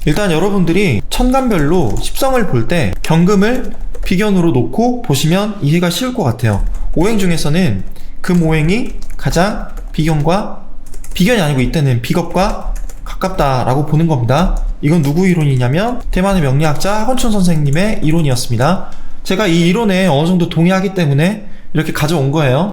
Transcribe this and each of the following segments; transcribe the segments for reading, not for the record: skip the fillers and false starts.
일단 여러분들이 천간별로 십성을 볼 때 경금을 비견으로 놓고 보시면 이해가 쉬울 것 같아요. 오행 중에서는 금오행이 가장 비견이 아니고 이때는 비겁과 가깝다라고 보는 겁니다. 이건 누구 이론이냐면 대만의 명리학자 하건춘 선생님의 이론이었습니다. 제가 이 이론에 어느 정도 동의하기 때문에 이렇게 가져온 거예요.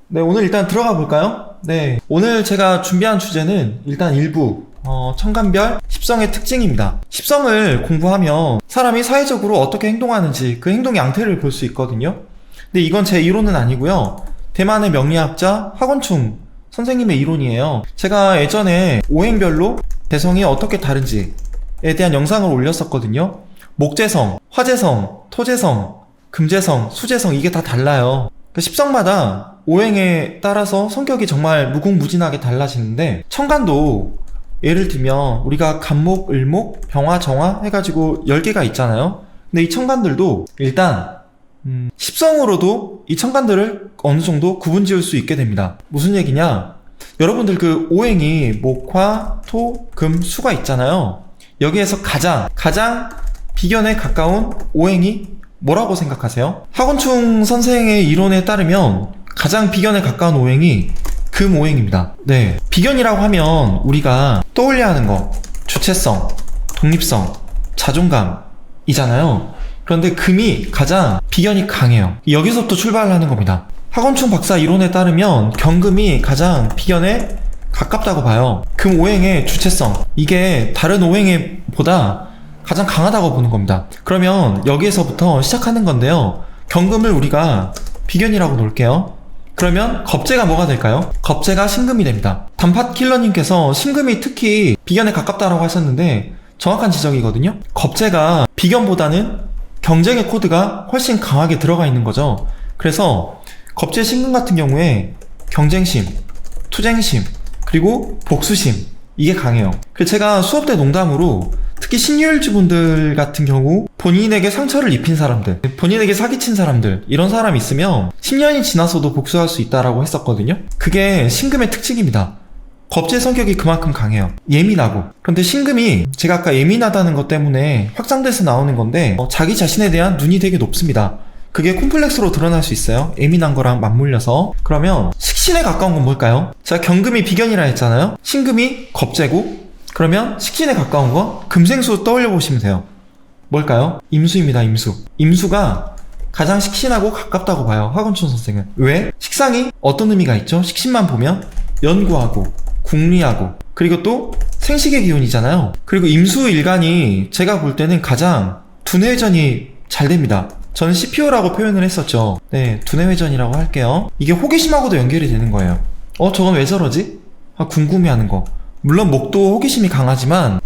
네, 오늘 일단 들어가 볼까요? 네, 오늘 제가 준비한 주제는 일단 일부 천간별 십성의 특징입니다. 십성을 공부하면 사람이 사회적으로 어떻게 행동하는지 그 행동 양태를 볼 수 있거든요. 근데 이건 제 이론은 아니고요. 대만의 명리학자 하건충 선생님의 이론이에요. 제가 예전에 오행별로 대성이 어떻게 다른지에 대한 영상을 올렸었거든요. 목재성, 화재성, 토재성, 금재성, 수재성 이게 다 달라요. 십성마다 오행에 따라서 성격이 정말 무궁무진하게 달라지는데 천간도 예를 들면 우리가 간목, 을목, 병화, 정화 해가지고 10개가 있잖아요. 근데 이 천간들도 일단 십성으로도 이 천간들을 어느 정도 구분 지을 수 있게 됩니다. 무슨 얘기냐? 여러분들 그 오행이 목, 화, 토, 금, 수가 있잖아요. 여기에서 가장 비견에 가까운 오행이 뭐라고 생각하세요? 하건충 선생의 이론에 따르면 가장 비견에 가까운 오행이 금오행입니다. 네, 비견이라고 하면 우리가 떠올려야 하는 거 주체성, 독립성, 자존감이잖아요. 그런데 금이 가장 비견이 강해요. 여기서부터 출발하는 겁니다. 하건충 박사 이론에 따르면 경금이 가장 비견에 가깝다고 봐요. 금 오행의 주체성, 이게 다른 오행에 보다 가장 강하다고 보는 겁니다. 그러면 여기에서부터 시작하는 건데요. 경금을 우리가 비견이라고 놓을게요. 그러면 겁재가 뭐가 될까요? 겁재가 신금이 됩니다. 단팥킬러님께서 신금이 특히 비견에 가깝다라고 하셨는데 정확한 지적이거든요. 겁재가 비견보다는 경쟁의 코드가 훨씬 강하게 들어가 있는 거죠. 그래서 겁재 신금 같은 경우에 경쟁심, 투쟁심, 그리고 복수심 이게 강해요. 그래서 제가 수업 때 농담으로 특히 신유일주분들 같은 경우 본인에게 상처를 입힌 사람들, 본인에게 사기친 사람들 이런 사람 있으면 10년이 지나서도 복수할 수 있다라고 했었거든요. 그게 신금의 특징입니다. 겁재 성격이 그만큼 강해요. 예민하고. 그런데 신금이 제가 아까 예민하다는 것 때문에 확장돼서 나오는 건데 자기 자신에 대한 눈이 되게 높습니다. 그게 콤플렉스로 드러날 수 있어요. 예민한 거랑 맞물려서. 그러면 식신에 가까운 건 뭘까요? 제가 경금이 비견이라 했잖아요. 신금이 겁재고 그러면 식신에 가까운 거 금생수 떠올려 보시면 돼요. 뭘까요? 임수입니다. 임수가 가장 식신하고 가깝다고 봐요. 하건춘 선생은. 왜? 식상이 어떤 의미가 있죠? 식신만 보면 연구하고 궁리하고 그리고 또 생식의 기운이잖아요. 그리고 임수일간이 제가 볼 때는 가장 두뇌회전이 잘 됩니다. 저는 CPO라고 표현을 했었죠. 네, 두뇌회전이라고 할게요. 이게 호기심하고도 연결이 되는 거예요. 저건 왜 저러지? 궁금해하는 거. 물론 목도 호기심이 강하지만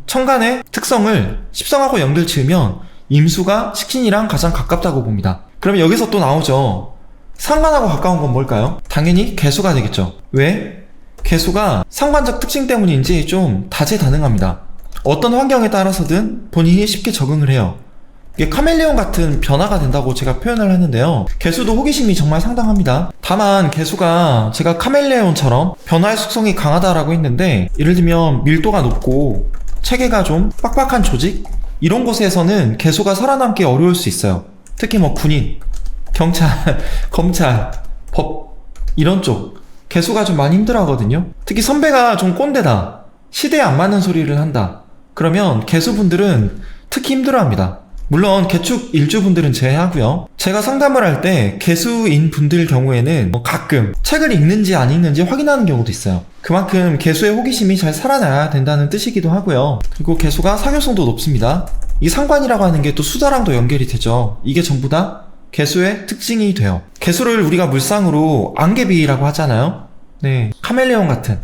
천간의 특성을 십성하고 연결 지으면 임수가 식신이랑 가장 가깝다고 봅니다. 그러면 여기서 또 나오죠. 상관하고 가까운 건 뭘까요? 당연히 개수가 되겠죠. 왜? 개수가 상관적 특징 때문인지 좀 다재다능합니다. 어떤 환경에 따라서든 본인이 쉽게 적응을 해요. 이게 카멜레온 같은 변화가 된다고 제가 표현을 하는데요. 개수도 호기심이 정말 상당합니다. 다만 개수가 제가 카멜레온처럼 변화의 속성이 강하다라고 했는데 예를 들면 밀도가 높고 체계가 좀 빡빡한 조직 이런 곳에서는 개수가 살아남기 어려울 수 있어요. 특히 뭐 군인, 경찰, 검찰, 법 이런 쪽 개수가 좀 많이 힘들어 하거든요. 특히 선배가 좀 꼰대다, 시대에 안 맞는 소리를 한다 그러면 개수분들은 특히 힘들어 합니다. 물론 개축 일주분들은 제외하고요. 제가 상담을 할 때 개수인 분들 경우에는 가끔 책을 읽는지 안 읽는지 확인하는 경우도 있어요. 그만큼 개수의 호기심이 잘 살아나야 된다는 뜻이기도 하고요. 그리고 개수가 사교성도 높습니다. 이 상관이라고 하는 게 또 수다랑도 연결이 되죠. 이게 전부 다 개수의 특징이 돼요. 개수를 우리가 물상으로 안개비라고 하잖아요. 네, 카멜레온 같은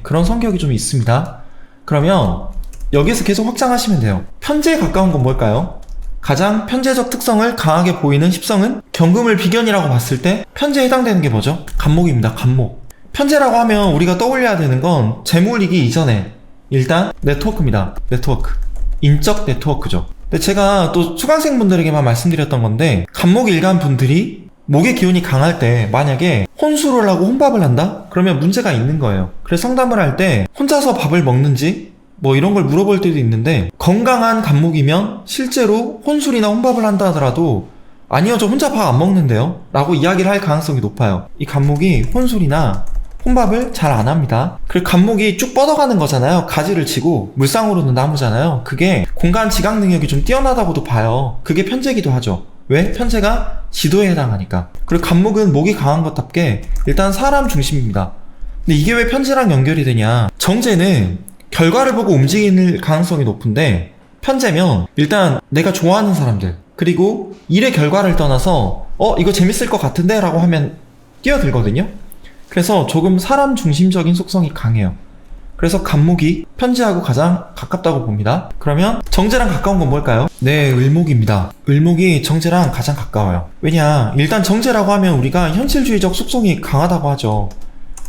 그런 성격이 좀 있습니다. 그러면 여기서 계속 확장하시면 돼요. 편재에 가까운 건 뭘까요? 가장 편재적 특성을 강하게 보이는 십성은 경금을 비견이라고 봤을 때 편재에 해당되는 게 뭐죠? 간목입니다. 간목. 편재라고 하면 우리가 떠올려야 되는 건 재물이기 이전에 일단 네트워크입니다. 네트워크. 인적 네트워크죠. 근데 제가 또 수강생분들에게만 말씀드렸던 건데 간목 일간 분들이 목의 기운이 강할 때 만약에 혼술을 하고 혼밥을 한다? 그러면 문제가 있는 거예요. 그래서 상담을 할 때 혼자서 밥을 먹는지 뭐 이런 걸 물어볼 때도 있는데, 건강한 간목이면 실제로 혼술이나 혼밥을 한다 하더라도 아니요, 저 혼자 밥 안 먹는데요 라고 이야기를 할 가능성이 높아요. 이 간목이 혼술이나 혼밥을 잘 안 합니다. 그리고 간목이 쭉 뻗어가는 거잖아요. 가지를 치고 물상으로는 나무잖아요. 그게 공간 지각 능력이 좀 뛰어나다고도 봐요. 그게 편재기도 하죠. 왜? 편재가 지도에 해당하니까. 그리고 간목은 목이 강한 것답게 일단 사람 중심입니다. 근데 이게 왜 편재랑 연결이 되냐, 정재는 결과를 보고 움직일 가능성이 높은데, 편재면 일단 내가 좋아하는 사람들, 그리고 일의 결과를 떠나서 이거 재밌을 것 같은데 라고 하면 뛰어들거든요. 그래서 조금 사람 중심적인 속성이 강해요. 그래서 간목이 편재하고 가장 가깝다고 봅니다. 그러면 정재랑 가까운 건 뭘까요? 네, 을목입니다. 을목이 정재랑 가장 가까워요. 왜냐, 일단 정재라고 하면 우리가 현실주의적 속성이 강하다고 하죠.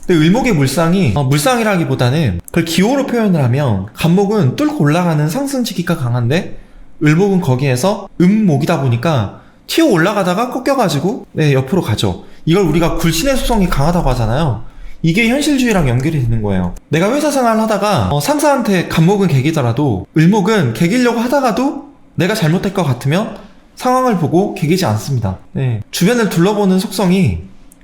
근데 을목의 물상이 물상이라기보다는 그걸 기호로 표현을 하면, 간목은 뚫고 올라가는 상승지기가 강한데 을목은 거기에서 음목이다 보니까 튀어 올라가다가 꺾여가지고 옆으로 가죠. 이걸 우리가 굴신의 속성이 강하다고 하잖아요. 이게 현실주의랑 연결이 되는 거예요. 내가 회사 생활을 하다가 상사한테 간목은 개기더라도 을목은 개기려고 하다가도 내가 잘못될 것 같으면 상황을 보고 개기지 않습니다. 주변을 둘러보는 속성이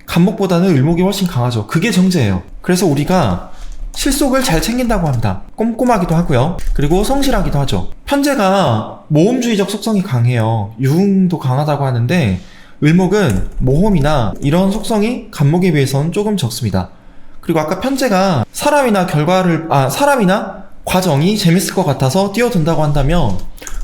간목보다는 을목이 훨씬 강하죠. 그게 정제예요. 그래서 우리가 실속을 잘 챙긴다고 합니다. 꼼꼼하기도 하고요. 그리고 성실하기도 하죠. 편재가 모험주의적 속성이 강해요. 유흥도 강하다고 하는데, 을목은 모험이나 이런 속성이 간목에 비해서는 조금 적습니다. 그리고 아까 편재가 사람이나 과정이 재밌을 것 같아서 뛰어든다고 한다면,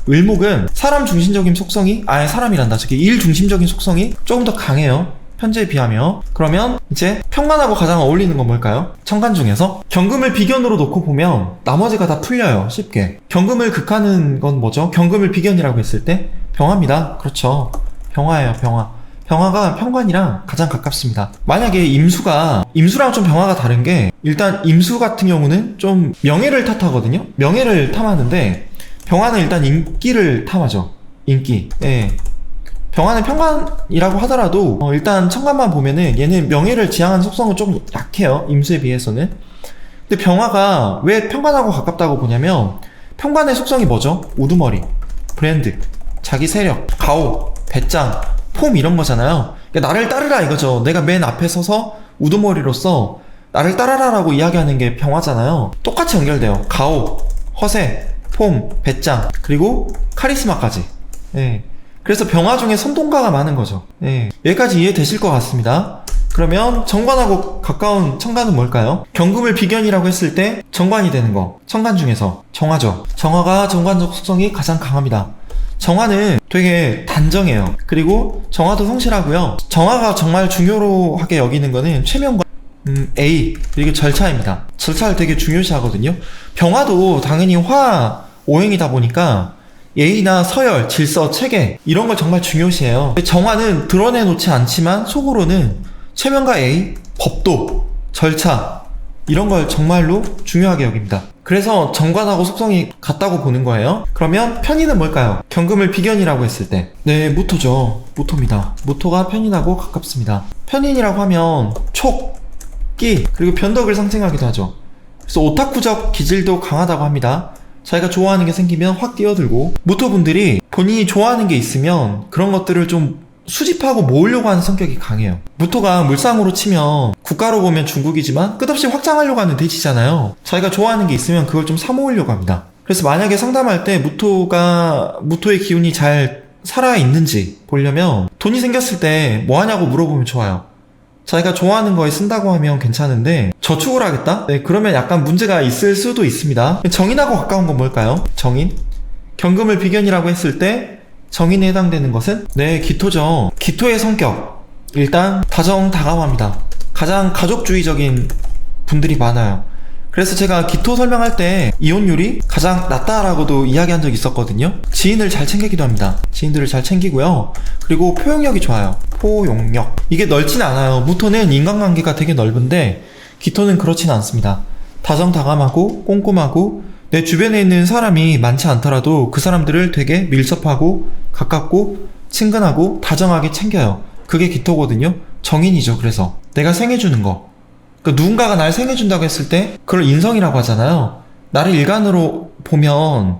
을목은 사람 중심적인 속성이, 사람이란다. 저기 일 중심적인 속성이 조금 더 강해요. 편재에 비하며. 그러면 이제 평관하고 가장 어울리는 건 뭘까요? 천간 중에서 경금을 비견으로 놓고 보면 나머지가 다 풀려요. 쉽게. 경금을 극하는 건 뭐죠? 경금을 비견이라고 했을 때 병화입니다. 그렇죠. 병화예요. 병화. 병화가 평관이랑 가장 가깝습니다. 만약에 임수랑 좀 병화가 다른 게, 일단 임수 같은 경우는 좀 명예를 탓하거든요. 명예를 탐하는데 병화는 일단 인기를 탐하죠. 인기. 병화는 평관이라고 하더라도 일단 천간만 보면은 얘는 명예를 지향하는 속성은 좀 약해요. 임수에 비해서는. 근데 병화가 왜 평관하고 가깝다고 보냐면, 평관의 속성이 뭐죠? 우두머리, 브랜드, 자기 세력, 가오, 배짱, 폼 이런 거잖아요. 그러니까 나를 따르라 이거죠. 내가 맨 앞에 서서 우두머리로서 나를 따라라라고 이야기하는 게 병화잖아요. 똑같이 연결돼요. 가오, 허세, 폼, 배짱, 그리고 카리스마까지. 그래서 병화 중에 선동가가 많은 거죠. 여기까지 이해되실 것 같습니다. 그러면 정관하고 가까운 천간은 뭘까요? 경금을 비견이라고 했을 때 정관이 되는 거, 천간 중에서 정화죠. 정화가 정관적 속성이 가장 강합니다. 정화는 되게 단정해요. 그리고 정화도 성실하고요. 정화가 정말 중요하게 여기는 거는 최면과 A, 그리고 절차입니다. 절차를 되게 중요시 하거든요. 병화도 당연히 화 오행이다 보니까 예의나 서열, 질서, 체계 이런 걸 정말 중요시해요. 정화는 드러내놓지 않지만 속으로는 체면과 예의, 법도, 절차 이런 걸 정말로 중요하게 여깁니다. 그래서 정관하고 속성이 같다고 보는 거예요. 그러면 편인은 뭘까요? 경금을 비견이라고 했을 때 무토죠. 무토입니다. 무토가 편인하고 가깝습니다. 편인이라고 하면 촉, 끼, 그리고 변덕을 상징하기도 하죠. 그래서 오타쿠적 기질도 강하다고 합니다. 자기가 좋아하는 게 생기면 확 뛰어들고, 무토분들이 본인이 좋아하는 게 있으면 그런 것들을 좀 수집하고 모으려고 하는 성격이 강해요. 무토가 물상으로 치면 국가로 보면 중국이지만 끝없이 확장하려고 하는 대지잖아요. 자기가 좋아하는 게 있으면 그걸 좀 사모으려고 합니다. 그래서 만약에 상담할 때 무토의 기운이 잘 살아있는지 보려면, 돈이 생겼을 때 뭐 하냐고 물어보면 좋아요. 자기가 좋아하는 거에 쓴다고 하면 괜찮은데 저축을 하겠다? 그러면 약간 문제가 있을 수도 있습니다. 정인하고 가까운 건 뭘까요? 정인? 경금을 비견이라고 했을 때 정인에 해당되는 것은 기토죠. 기토의 성격, 일단 다정다감합니다. 가장 가족주의적인 분들이 많아요. 그래서 제가 기토 설명할 때 이혼율이 가장 낮다라고도 이야기한 적이 있었거든요. 지인을 잘 챙기기도 합니다. 지인들을 잘 챙기고요. 그리고 포용력이 좋아요. 포용력. 이게 넓진 않아요. 무토는 인간관계가 되게 넓은데 기토는 그렇진 않습니다. 다정다감하고 꼼꼼하고, 내 주변에 있는 사람이 많지 않더라도 그 사람들을 되게 밀접하고 가깝고 친근하고 다정하게 챙겨요. 그게 기토거든요. 정인이죠. 그래서 내가 생해주는 거, 그러니까 누군가가 날 생해준다고 했을 때 그걸 인성이라고 하잖아요. 나를 일간으로 보면,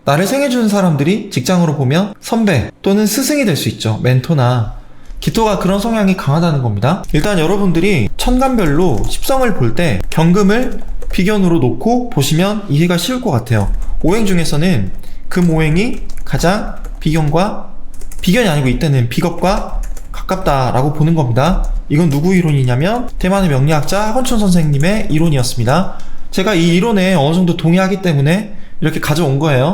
나를 생해주는 사람들이 직장으로 보면 선배 또는 스승이 될 수 있죠. 멘토나. 기토가 그런 성향이 강하다는 겁니다. 일단 여러분들이 천간별로 십성을 볼 때 경금을 비견으로 놓고 보시면 이해가 쉬울 것 같아요. 오행 중에서는 금오행이 가장 비견이 아니고 이때는 비겁과 가깝다라고 보는 겁니다. 이건 누구 이론이냐면 대만의 명리학자 하건춘 선생님의 이론이었습니다. 제가 이 이론에 어느 정도 동의하기 때문에 이렇게 가져온 거예요.